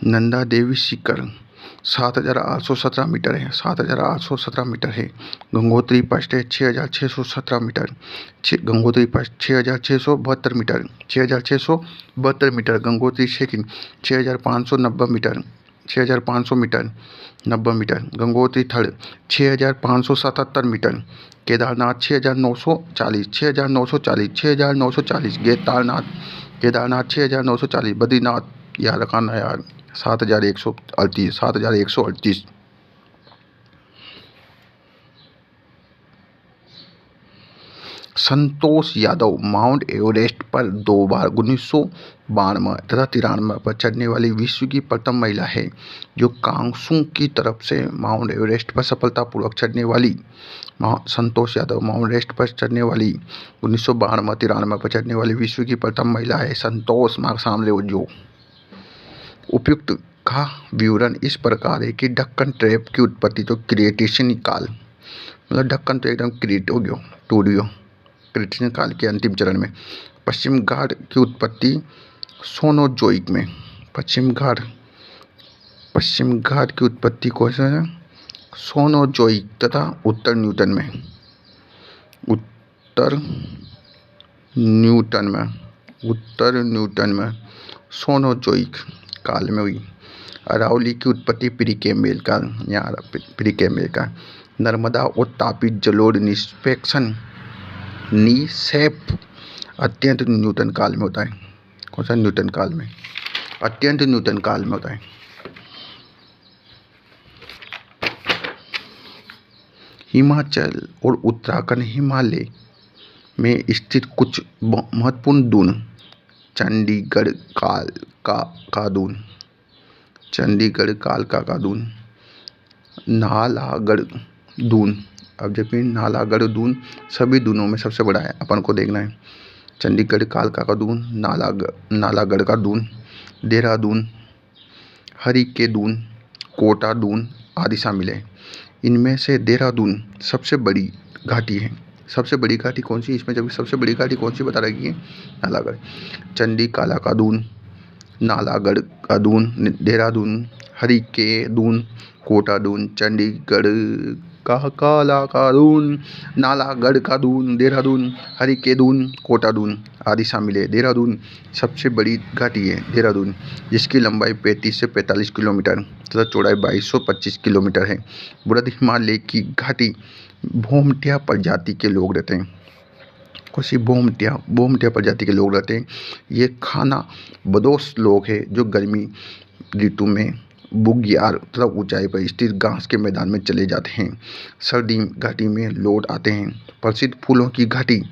नंदा देवी शिखर 7,817 metre है, 7,817 metre है। Gangotri first है 6,617 metre, Gangotri first 6,672 metre, 6,672 metre. Gangotri second 6,590 metre, 6,500 metre 90 metre. Gangotri third 6,577 metre. Kedarnath 6,940, 6,940, 6,940। Kedarnath 6,940। Badrinath याद रखना यार 7,138, 7,138। संतोष यादव माउंट एवरेस्ट पर 2 बार 1992 तथा 93 पर चढ़ने वाली विश्व की प्रथम महिला है। जो कांगसू की तरफ से माउंट एवरेस्ट पर सफलतापूर्वक चढ़ने वाली संतोष यादव माउंट एवरेस्ट पर चढ़ने वाली 1992 93 पर चढ़ने वाली विश्व की प्रथम महिला है। संतोष मार्ग सामने जो उपयुक्त का विवरण इस प्रकार है कि ढक्कन ट्रैप की उत्पत्ति तो क्रिएटेशन काल, मतलब ढक्कन तो एकदम क्रिएट हो गया, टूट गया क्रिएटेशन काल के अंतिम चरण में। पश्चिम घाट की उत्पत्ति सोनोजोइक में। पश्चिम घाट की उत्पत्ति कौन सा है? सोनोजोइक तथा उत्तर न्यूटन में सोनोजोइक काल में हुई। अरावली की उत्पत्ति प्रीकैम्ब्रियल काल, यहाँ प्रीकैम्ब्रियल काल। नर्मदा और तापी जलोढ़ निक्षेप अत्यंत न्यूटन काल में होता है। कौन सा? न्यूटन काल में, अत्यंत न्यूटन काल में होता है। हिमाचल और उत्तराखंड हिमालय में स्थित कुछ महत्वपूर्ण दून। चंडीगढ़ कालका दून, नालागढ़ दून। अब जबकि नालागढ़ दून सभी दूनों में सबसे बड़ा है, अपन को देखना है। चंडीगढ़ कालका का दून, नालागढ़ का दून, देहरादून, हरिके दून, कोटा दून आदि शामिल है। इनमें से देहरादून सबसे बड़ी घाटी है। सबसे बड़ी घाटी कौन सी इसमें? जब सबसे बड़ी घाटी कौन सी बता रही है? नालागढ़। चंडी काला का दून, नालागढ़ का दून, देहरादून, हरिके दून, कोटा दून, चंडीगढ़ का काला का दून, नालागढ़ का दून, देहरादून, हरिके दून, कोटा दून आदि शामिल है। देहरादून सबसे बड़ी घाटी है देहरादून, जिसकी लंबाई 35 से 45 किलोमीटर तथा चौड़ाई 2225 किलोमीटर है। बृहद हिमालय की घाटी भोमटिया प्रजाति के लोग रहते हैं। कुछ भोमटिया प्रजाति के लोग रहते हैं। ये खाना बदोश लोग हैं जो गर्मी ऋतु में बुग्याल तथा ऊंचाई पर स्थित घास के मैदान में चले जाते हैं। सर्दी घाटी में लौट आते हैं। प्रसिद्ध फूलों की घाटी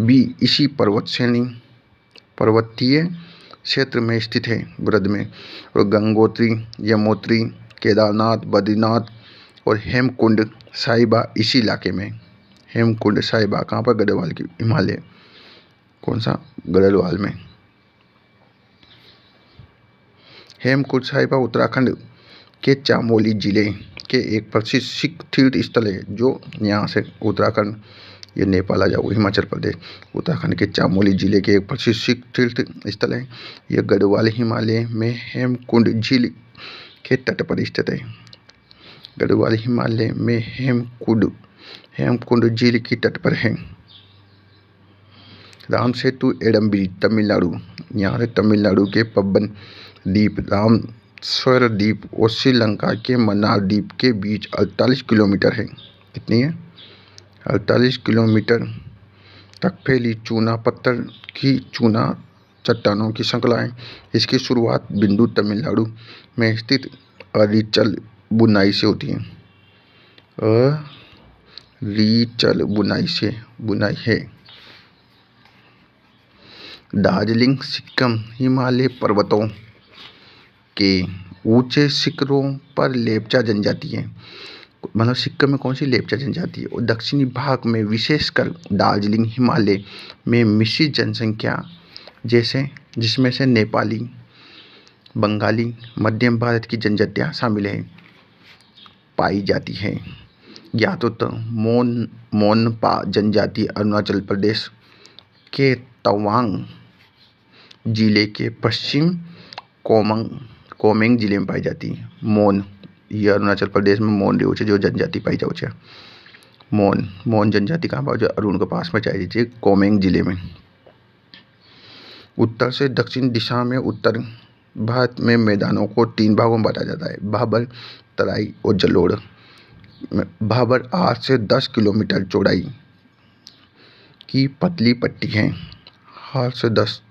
भी इसी पर्वतीय क्षेत्र में स्थित है, बृहद में। और गंगोत्री, यमुनोत्री, केदारनाथ, बद्रीनाथ और हेमकुंड साहिबा इसी इलाके में। हेमकुंड साहिबा कहाँ पर? गढ़वाल की हिमालय। कौन सा? गढ़वाल में। हेमकुंड साहिबा उत्तराखंड के चमोली जिले के एक प्रसिद्ध सिख तीर्थ स्थल है। जो यहाँ से उत्तराखंड, ये नेपाल आ जाओ, हिमाचल प्रदेश, उत्तराखंड के चमोली जिले के एक प्रसिद्ध सिख तीर्थ स्थल है। यह गढ़वाल हिमालय में हेमकुंड झील के तट पर स्थित है। गढ़वाल हिमालय में हेमकुंड झील की तट पर है। राम सेतु एडम्बरी तमिलनाडु, यहाँ से तमिलनाडु के पब्बन द्वीप, रामेश्वर द्वीप और श्रीलंका के मन्नार द्वीप के बीच 48 किलोमीटर है। कितनी है? 48 किलोमीटर तक फैली चूना पत्थर की चूना चट्टानों की श्रृंखला है। इसकी शुरुआत बिंदु तमिलनाडु में स्थित अरिचल बुनाई से होती है। अरिचल बुनाई है। दार्जिलिंग सिक्किम हिमालय पर्वतों के ऊंचे शिखरों पर लेप्चा जनजाति है। मतलब सिक्किम में कौन सी? लेप्चा जनजाति है। और दक्षिणी भाग में विशेषकर दार्जिलिंग हिमालय में मिश्रित जनसंख्या जिसमें से नेपाली, बंगाली, मध्यम भारत की जनजातियाँ शामिल है पाई जाती है। ज्ञातों मोनपा जनजाति अरुणाचल प्रदेश के तवांग जिले के पश्चिम कोमेंग जिले में पाई जाती है। मोन, ये अरुणाचल प्रदेश में मोन रही है जो जनजाति पाई जाओ है। मोन जनजाति कहाँ पाओ जाए? अरुण के पास में चाहिए थी, कोमेंग जिले में। उत्तर से दक्षिण दिशा में उत्तर भारत में मैदानों को 3 भागों में बांटा जाता है, भाबर, तराई और जलोढ़। भाबर 8 से 10 किलोमीटर चौड़ाई की पतली पट्टी है, 8 से 10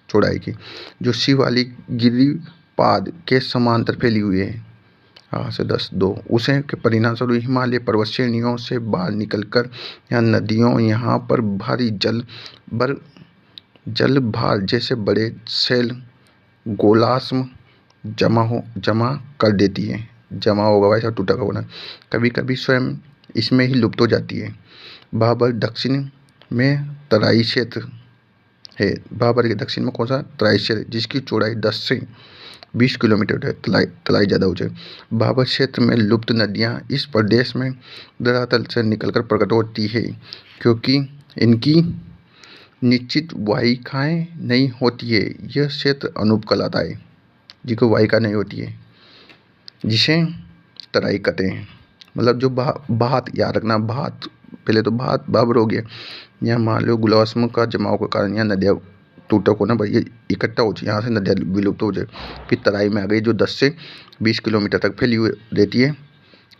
चौड़ाई की, जो शिवालिक गिरिपाद के समांतर फैली हुई है। 8 से 10 2 उसे के परिणामस्वरूप हिमालय पर्वत श्रेणियों से बाहर निकलकर यहाँ नदियों यहाँ पर भारी जल भार जैसे बड़े सेल गोलाश्म जमा कर देती है। जमा होगा वैसा टूटा का होना, कभी कभी स्वयं इसमें ही लुप्त हो जाती है। भाबर दक्षिण में तराई क्षेत्र है। भाबर के दक्षिण में कौन सा? तराई क्षेत्र, जिसकी चौड़ाई 10 से 20 किलोमीटर है। तराई ज़्यादा ऊँचे। भाबर क्षेत्र में लुप्त नदियाँ इस प्रदेश में धरातल से निकलकर प्रकट होती है, क्योंकि इनकी निश्चित वाहिकाएँ नहीं होती है। यह क्षेत्र अनूप कहलाता है, जिसको वाहिका नहीं होती है, जिसे तराई कहते हैं। मतलब जो भात याद रखना, भात पहले तो भाबर हो गया। यहाँ मान लो गुलाश्म का जमाव के कारण यहाँ नदियाँ टूटा को ना भाई ये इकट्ठा हो जाए, यहाँ से नदियाँ विलुप्त हो जाए। फिर तराई में आ गई जो 10 से 20 किलोमीटर तक फैली हुई रहती है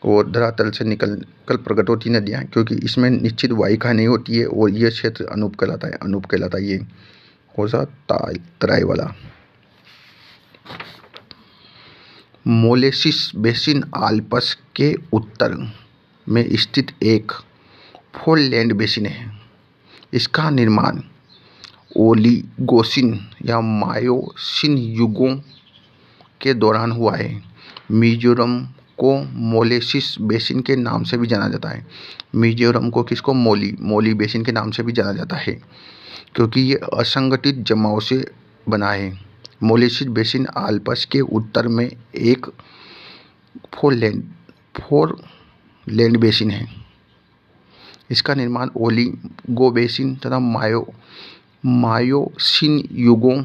और धरातल से निकल प्रकट होती नदियाँ, क्योंकि इसमें निश्चित वाहिका नहीं होती है और यह क्षेत्र अनूप कहलाता है। अनूप कहलाता है ये कौन सा? तराई वाला। मोलेसिस बेसिन आल्प्स के उत्तर में स्थित एक फोरलैंड बेसिन है। इसका निर्माण ओलिगोसिन या मायोसिन युगों के दौरान हुआ है। मिजोरम को मोलेसिस बेसिन के नाम से भी जाना जाता है। मिजोरम को किसको? मोली बेसिन के नाम से भी जाना जाता है, क्योंकि ये असंगठित जमाव से बना है। मोलेसिस बेसिन आल्प्स के उत्तर में एक फोरलैंड बेसिन है। इसका निर्माण ओलिगो बेसिन तथा मायोसिन युगों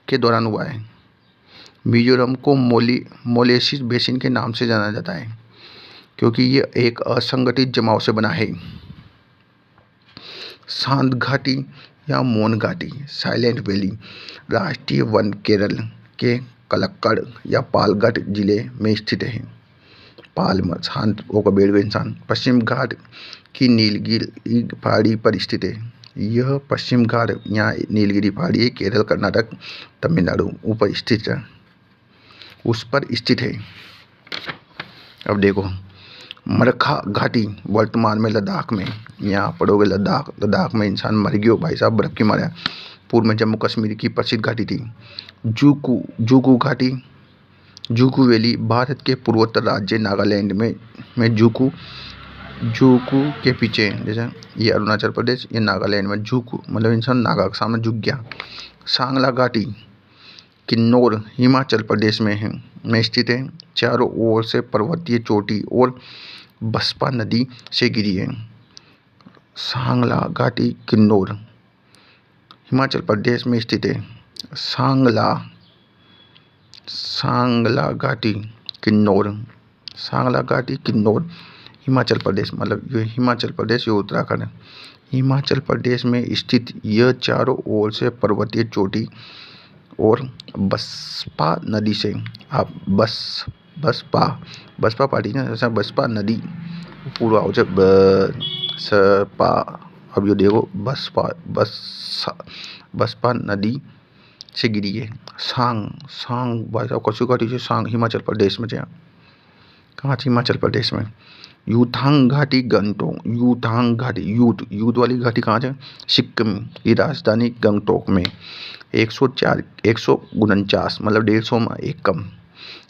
के दौरान हुआ है। मिजोरम को मोलेसिस बेसिन के नाम से जाना जाता है, क्योंकि ये एक असंगठित जमाव से बना है। शांत घाटी या मौन घाटी, साइलेंट वैली, राष्ट्रीय वन केरल के कलक्कड़ या पालघाट जिले में स्थित है। पाल में शांत होकर बैठ गए इंसान। पश्चिम घाट की नीलगिरी पहाड़ी पर स्थित है। यह पश्चिम घाट यहाँ नीलगिरी पहाड़ी है, केरल, कर्नाटक, तमिलनाडु ऊपर स्थित है, उस पर स्थित है। अब देखो मरखा घाटी वर्तमान में लद्दाख में, यहाँ पढ़ोगे लद्दाख में इंसान मर गया भाई साहब, बर्फ की मारा। पूर्व में जम्मू कश्मीर की प्रसिद्ध घाटी थी। जुकू घाटी, जुकू वैली भारत के पूर्वोत्तर राज्य नागालैंड में जुकू के पीछे, जैसे ये अरुणाचल प्रदेश, ये नागालैंड में जुकू मतलब इंसान नागा के सामने झुक गया। सांगला घाटी किन्नौर हिमाचल प्रदेश में स्थित है। चारों ओर से पर्वतीय चोटी और बसपा नदी से घिरी है। सांगला घाटी किन्नौर हिमाचल प्रदेश में स्थित है। सांगला घाटी किन्नौर हिमाचल प्रदेश, मतलब ये हिमाचल प्रदेश, ये उत्तराखंड है। हिमाचल प्रदेश में स्थित यह चारों ओर से पर्वतीय चोटी और बसपा नदी से, आप बसपा पार्टी ना, जैसा बसपा नदी पूरा हो जाए बसपा। अब ये देखो बसपा नदी से गिरी है। सांग भाई साहब कछु घाटी से सांग हिमाचल प्रदेश में है। कहाँ से? हिमाचल प्रदेश में। यूथांग घाटी गंगटोक, यूथ वाली घाटी कहाँ है? सिक्किम की राजधानी गंगटोक में 149 मतलब 150 एक कम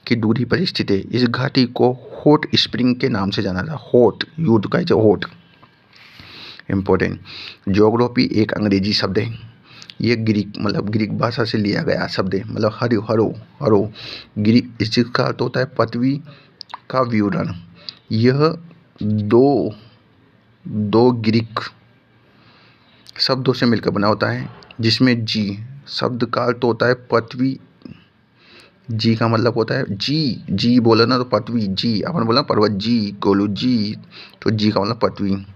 की दूरी पर स्थित है। इस घाटी को हॉट स्प्रिंग के नाम से जाना जाता है। हॉट, यूथ का हॉट। इम्पोर्टेंट ज्योग्राफी एक अंग्रेजी शब्द है। ये ग्रीक भाषा से लिया गया शब्द है। मतलब हरो ग्रीक, इसका अर्थ होता है पृथ्वी का विवरण। यह दो ग्रीक शब्दों से मिलकर बना होता है, जिसमें जी शब्द का अर्थ होता है पृथ्वी जी का मतलब होता है जी, जी बोला ना तो पृथ्वी, जी अपन बोला पर्वत जी, गोलू जी, तो जी का मतलब पृथ्वी।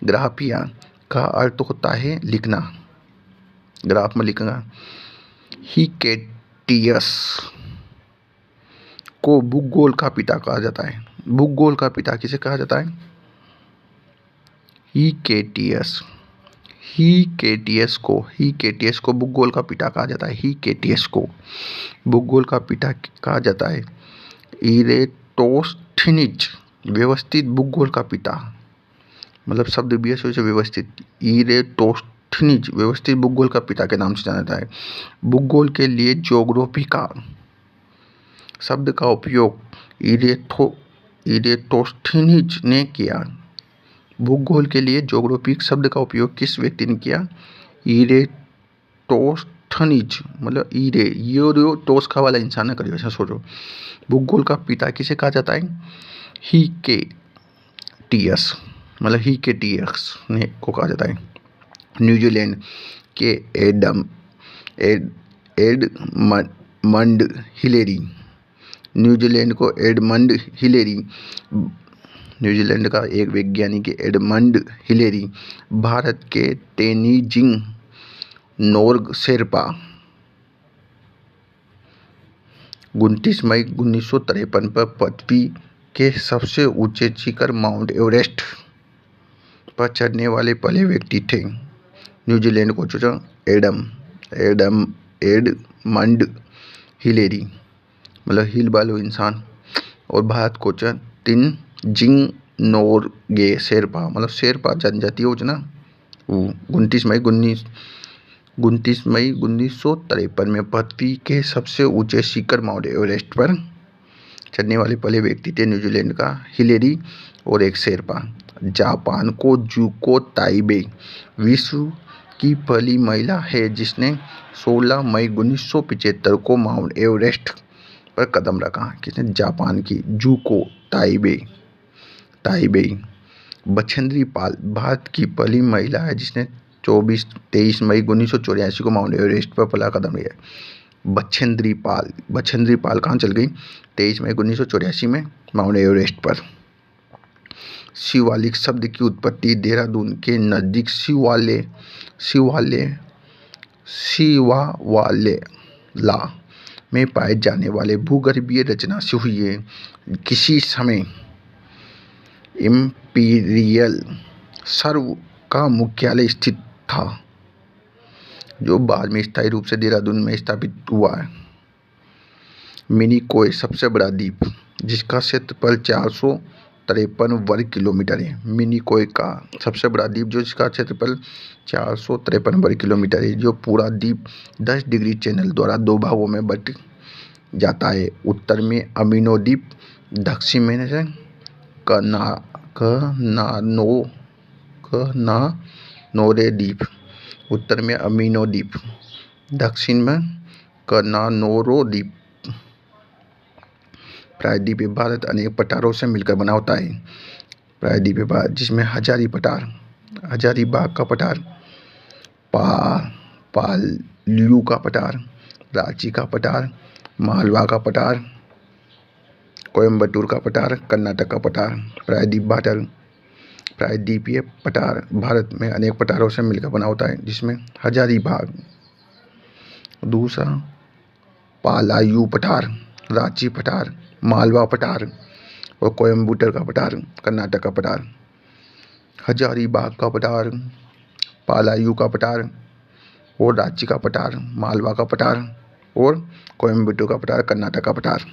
ग्राफिया का अर्थ होता है लिखना, ग्राफ में लिखना। हिकेटियस को भूगोल का पिता कहा जाता है। भूगोल का पिता किसे कहा जाता है? हिकेटियस। हिकेटियस को भूगोल का पिता कहा जाता है। हिकेटियस को भूगोल का पिता कहा जाता है। इरेटोस्थनीज व्यवस्थित भूगोल का पिता, मतलब शब्द भी है व्यवस्थित। इरेटोस्थनीज व्यवस्थित भूगोल का पिता के नाम से जाना जाता है। भूगोल के लिए ज्योग्राफी का शब्द का उपयोग इरेटोस्थनीज ने किया। भूगोल के लिए ज्योग्राफिक शब्द का उपयोग किस व्यक्ति ने किया? इरेटोस्थनीज, मतलब टोस्का वाला इंसान ने करियो, ऐसा सोचो। भूगोल का पिता किसे कहा जाता है? हिकेटियस, मतलब हिकेटियस ने को कहा जाता है। न्यूजीलैंड के एडमंड हिलेरी, न्यूजीलैंड को एडमंड हिलेरी, न्यूजीलैंड का एक वैज्ञानिक एडमंड हिलेरी, भारत के तेनजिंग नोर्ग शेरपा 29 मई 1953 पर पृथ्वी के सबसे ऊंचे शिखर माउंट एवरेस्ट पर चढ़ने वाले पहले व्यक्ति थे। न्यूजीलैंड को चुना एडमंड हिलेरी, मतलब हिल वाले इंसान। और भारत को चुना तेनजिंग नोर्गे शेरपा, मतलब शेरपा जनजाति हो ना वो। 29 मई 1953 में पृथ्वी के सबसे ऊंचे शिखर माउंट एवरेस्ट पर चढ़ने वाले पहले व्यक्ति थे न्यूजीलैंड का हिलेरी और एक शेरपा। जापान को जुको ताइबे विश्व की पहली महिला है जिसने 16 मई 1975 को माउंट एवरेस्ट पर कदम रखा। किसने? जापान की जुको ताइबे। बछेंद्री पाल भारत की पहली महिला है जिसने 23 मई 1984 को माउंट एवरेस्ट पर पहला कदम लिया। बछेंद्री पाल कहाँ चल गई? 23 मई 1984 में माउंट एवरेस्ट पर। शिवालिक शब्द की उत्पत्ति देहरादून के नजदीक शिवावालेला में पाए जाने वाले भूगर्भीय रचना से हुई है। किसी समय इंपीरियल सर्व का मुख्यालय स्थित था, जो बाद में स्थायी रूप से देहरादून में स्थापित हुआ है। मिनिकॉय सबसे बड़ा द्वीप जिसका क्षेत्रफल 453 वर्ग किलोमीटर है। मिनिकॉय का सबसे बड़ा द्वीप जो जिसका क्षेत्रफल 453 वर्ग किलोमीटर है, जो पूरा द्वीप 10 डिग्री चैनल द्वारा दो भागों में बट जाता है। उत्तर में अमीनो द्वीप, दक्षिण में से कनानोरे द्वीप। उत्तर में अमीनो द्वीप, दक्षिण में कनानोरो द्वीप। प्रायद्वीप भारत अनेक पठारों से मिलकर बना होता है। प्रायद्वीप भारत जिसमें हजारीबाग का पठार, पालयू का पठार, रांची का पठार, मालवा का पठार, कोयम्बटूर का पठार, कर्नाटक का पठार। प्रायद्वीपीय पठार भारत में अनेक पठारों से मिलकर बना होता है जिसमें हजारीबाग, दूसरा पालायू पठार, रांची पठार, मालवा पठार और कोयम्बटूर का पठार, कर्नाटक का पठार। हजारीबाग का पठार, पालायू का पठार और रांची का पठार, मालवा का पठार और कोयम्बटूर का पठार, कर्नाटक का पठार।